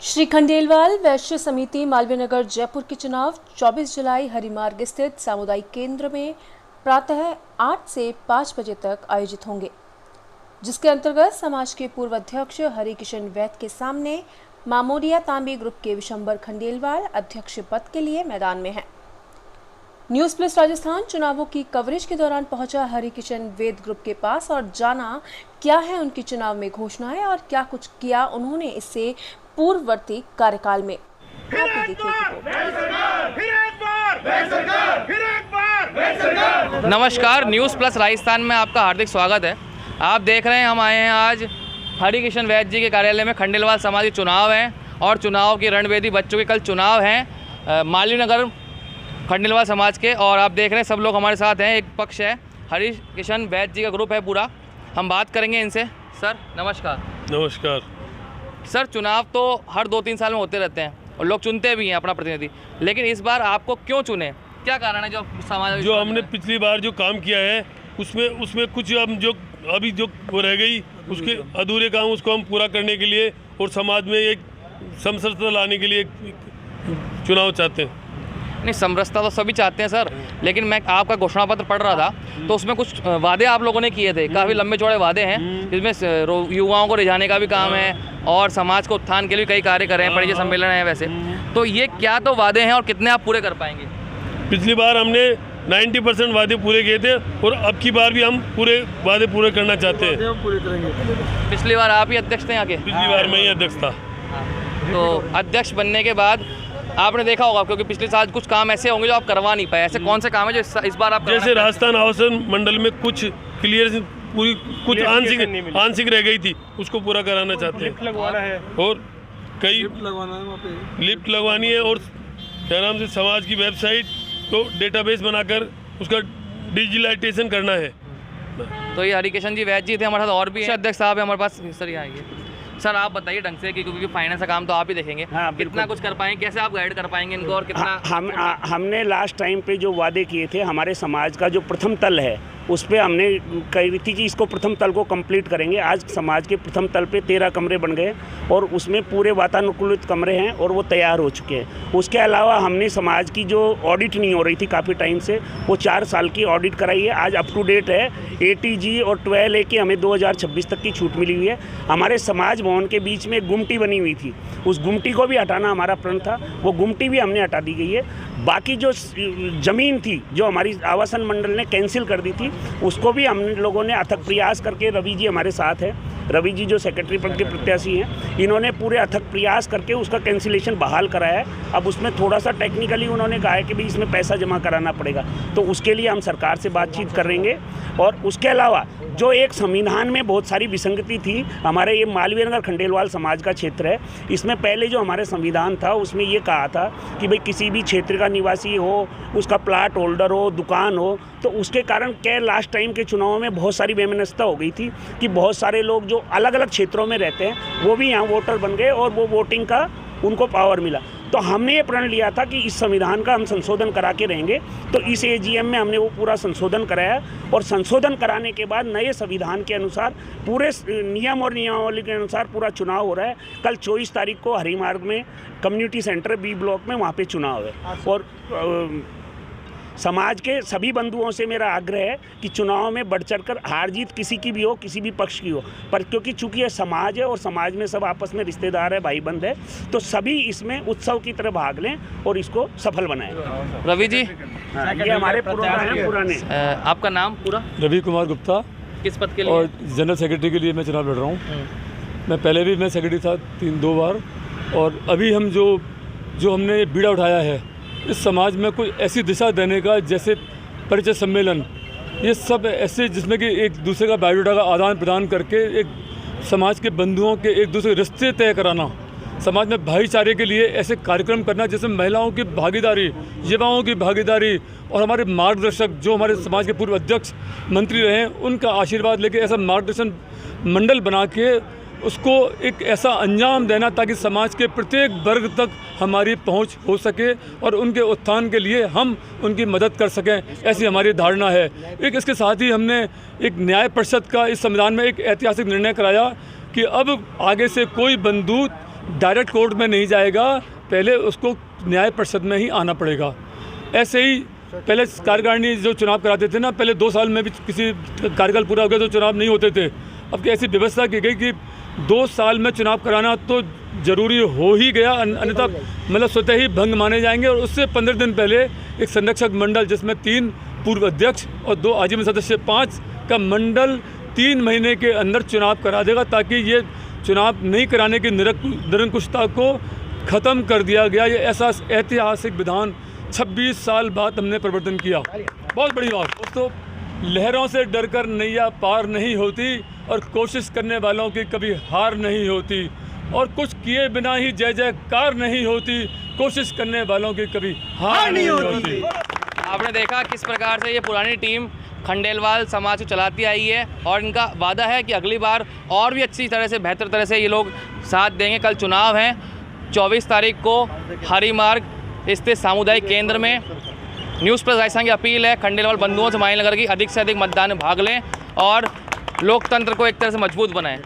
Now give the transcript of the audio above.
श्री खंडेलवाल वैश्य समिति मालवीय नगर जयपुर के चुनाव 24 जुलाई हरिमार्ग स्थित सामुदायिक केंद्र में प्रातः 8 से 5 बजे तक आयोजित होंगे, जिसके अंतर्गत समाज के पूर्व अध्यक्ष हरिकिशन वैद के सामने मामोरिया तांबे ग्रुप के विशंबर खंडेलवाल अध्यक्ष पद के लिए मैदान में हैं। न्यूज़ प्लस राजस्थान चुनावों की कवरेज के दौरान पहुंचा हरिकिशन वैद ग्रुप के पास और जाना क्या है उनकी चुनाव में घोषणाएं और क्या कुछ किया उन्होंने इससे पूर्ववर्ती कार्यकाल में। नमस्कार, न्यूज़ प्लस राजस्थान में आपका हार्दिक स्वागत है। आप देख रहे हैं हम आए हैं आज हरिकिशन वैद जी के कार्यालय में। खंडेलवाल समाज के चुनाव हैं और चुनाव की रणवेदी बच्चों के कल चुनाव हैं मालवीय नगर खंडेलवाल समाज के। और आप देख रहे हैं सब लोग हमारे साथ हैं। एक पक्ष है हरिकिशन वैद जी का ग्रुप है पूरा। हम बात करेंगे इनसे। सर नमस्कार। नमस्कार सर, चुनाव तो हर 2-3 साल में होते रहते हैं और लोग चुनते भी हैं अपना प्रतिनिधि, लेकिन इस बार आपको क्यों चुने? क्या कारण है? जो समाज जो हमने पिछली बार जो काम किया है उसमें कुछ हम जो अभी जो वो रह गई उसके अधूरे काम उसको हम पूरा करने के लिए और समाज में एक समरसता लाने के लिए चुनाव चाहते हैं। नहीं, समरसता तो सभी चाहते हैं सर, लेकिन मैं आपका घोषणा पत्र पढ़ रहा था तो उसमें कुछ वादे आप लोगों ने किए थे, काफ़ी लंबे चौड़े वादे हैं, जिसमें युवाओं को रिझाने का भी काम है और समाज को उत्थान के लिए कई कार्य कर रहे हैं, परिचय सम्मेलन है वैसे। तो ये क्या तो वादे हैं और कितने आप पूरे कर पाएंगे? पिछली बार हमने 90% वादे पूरे किए थे और अब की बार भी हम पूरे वादे पूरे करना चाहते हैं। पिछली बार आप ही अध्यक्ष थे यहाँ के? पिछली बार मैं ही अध्यक्ष था। तो अध्यक्ष बनने के बाद आपने देखा होगा, क्योंकि पिछले साल कुछ काम ऐसे होंगे जो आप करवा नहीं पाए। ऐसे कौन से काम है जो इस बार आप जैसे राजस्थान आवासन मंडल में कुछ क्लियर पूरी कुछ आंशिक रह गई थी, उसको पूरा कराना चाहते हैं और कई लिफ्ट लगवानी है और क्या नाम से समाज की वेबसाइट तो डेटाबेस बनाकर उसका डिजिटलाइजेशन करना है। तो ये हरिकिशन जी वैद जी थे हमारे साथ, और भी अध्यक्ष साहब है हमारे पास। सर यहाँ आइए। सर आप बताइए ढंग से, क्योंकि फाइनेंस का काम तो आप ही देखेंगे। हाँ, कितना कुछ कर पाएंगे, कैसे आप गाइड कर पाएंगे इनको और कितना? हमने लास्ट टाइम पे जो वादे किए थे, हमारे समाज का जो प्रथम तल है उस पर हमने कही थी कि इसको प्रथम तल को कंप्लीट करेंगे। आज समाज के प्रथम तल पे 13 कमरे बन गए और उसमें पूरे वातानुकूलित कमरे हैं और वो तैयार हो चुके हैं। उसके अलावा हमने समाज की जो ऑडिट नहीं हो रही थी काफ़ी टाइम से, वो 4 साल की ऑडिट कराई है। आज अप टू डेट है। ATG और 12A की हमें 2026 तक की छूट मिली हुई है। हमारे समाज भवन के बीच में गुमटी बनी हुई थी, उस गुमटी को भी हटाना हमारा प्रण था, वो गुमटी भी हमने हटा दी गई है। बाकी जो ज़मीन थी जो हमारी आवासन मंडल ने कैंसिल कर दी थी, उसको भी हम लोगों ने अथक प्रयास करके, रवि जी हमारे साथ हैं, रवि जी जो सेक्रेटरी पद के प्रत्याशी हैं, इन्होंने पूरे अथक प्रयास करके उसका कैंसिलेशन बहाल कराया है। अब उसमें थोड़ा सा टेक्निकली उन्होंने कहा है कि भाई इसमें पैसा जमा कराना पड़ेगा, तो उसके लिए हम सरकार से बातचीत करेंगे। और उसके अलावा जो एक संविधान में बहुत सारी विसंगति थी, हमारे ये मालवीय नगर खंडेलवाल समाज का क्षेत्र है, इसमें पहले जो हमारे संविधान था उसमें ये कहा था कि भाई किसी भी क्षेत्र का निवासी हो, उसका प्लाट होल्डर हो, दुकान हो, तो उसके कारण क्या लास्ट टाइम के चुनावों में बहुत सारी वैमनस्यता हो गई थी कि बहुत सारे लोग जो अलग अलग क्षेत्रों में रहते हैं वो भी यहाँ वोटर बन गए और वो वोटिंग का उनको पावर मिला। तो हमने ये प्रण लिया था कि इस संविधान का हम संशोधन करा के रहेंगे। तो इस AGM में हमने वो पूरा संशोधन कराया और संशोधन कराने के बाद नए संविधान के अनुसार पूरे नियम और नियमावली के अनुसार पूरा चुनाव हो रहा है। कल 24 तारीख को हरिमार्ग में कम्युनिटी सेंटर B ब्लॉक में वहाँ पे चुनाव है। और समाज के सभी बंधुओं से मेरा आग्रह है कि चुनाव में बढ़ चढ़कर हार जीत किसी की भी हो, किसी भी पक्ष की हो, पर क्योंकि चूंकि यह समाज है और समाज में सब आपस में रिश्तेदार है, भाई बंद है, तो सभी इसमें उत्सव की तरह भाग लें और इसको सफल बनाएं। रवि जी, ये हमारे पुराने आपका नाम पूरा? रवि कुमार गुप्ता। किस पद के लिए? और जनरल सेक्रेटरी के लिए मैं चुनाव लड़ रहा हूँ। मैं पहले भी मैं सेक्रेटरी था 2 बार, और अभी हम जो हमने बीड़ा उठाया है इस समाज में कोई ऐसी दिशा देने का, जैसे परिचय सम्मेलन, ये सब ऐसे जिसमें कि एक दूसरे का बायोडाटा का आदान प्रदान करके एक समाज के बंधुओं के एक दूसरे रिश्ते तय कराना, समाज में भाईचारे के लिए ऐसे कार्यक्रम करना, जैसे महिलाओं की भागीदारी, युवाओं की भागीदारी और हमारे मार्गदर्शक जो हमारे समाज के पूर्व अध्यक्ष मंत्री रहे हैं उनका आशीर्वाद लेके ऐसा मार्गदर्शन मंडल बना के उसको एक ऐसा अंजाम देना ताकि समाज के प्रत्येक वर्ग तक हमारी पहुंच हो सके और उनके उत्थान के लिए हम उनकी मदद कर सकें, ऐसी हमारी धारणा है। एक इसके साथ ही हमने एक न्याय परिषद का इस संविधान में एक ऐतिहासिक निर्णय कराया कि अब आगे से कोई बंधु डायरेक्ट कोर्ट में नहीं जाएगा, पहले उसको न्याय परिषद में ही आना पड़ेगा। ऐसे ही पहले कार्यकारिणी जो चुनाव कराते थे ना, पहले 2 साल में भी किसी कार्यकाल पूरा हो गया तो चुनाव नहीं होते थे। अब ऐसी व्यवस्था की गई कि 2 साल में चुनाव कराना तो ज़रूरी हो ही गया, अन्यथा मतलब स्वतः ही भंग माने जाएंगे। और उससे 15 दिन पहले एक संरक्षक मंडल जिसमें 3 पूर्व अध्यक्ष और 2 आजीवन सदस्य 5 का मंडल 3 महीने के अंदर चुनाव करा देगा, ताकि ये चुनाव नहीं कराने की निरंकुशता को ख़त्म कर दिया गया। ये ऐसा ऐतिहासिक विधान 26 साल बाद हमने प्रवर्तन किया, बहुत बड़ी बात। दोस्तों, लहरों से डरकर नैया पार नहीं होती और कोशिश करने वालों की कभी हार नहीं होती, और कुछ किए बिना ही जय जयकार नहीं होती, कोशिश करने वालों की कभी हार नहीं होती। आपने देखा किस प्रकार से ये पुरानी टीम खंडेलवाल समाज को चलाती आई है, और इनका वादा है कि अगली बार और भी अच्छी तरह से, बेहतर तरह से ये लोग साथ देंगे। कल चुनाव हैं 24 तारीख को हरी मार्ग स्थित सामुदायिक केंद्र में। न्यूज़ प्लस राजस्थान की अपील है खंडेलवाल बंधुओं से माहिल नगर की अधिक से अधिक मतदान में भाग लें और लोकतंत्र को एक तरह से मजबूत बनाएं।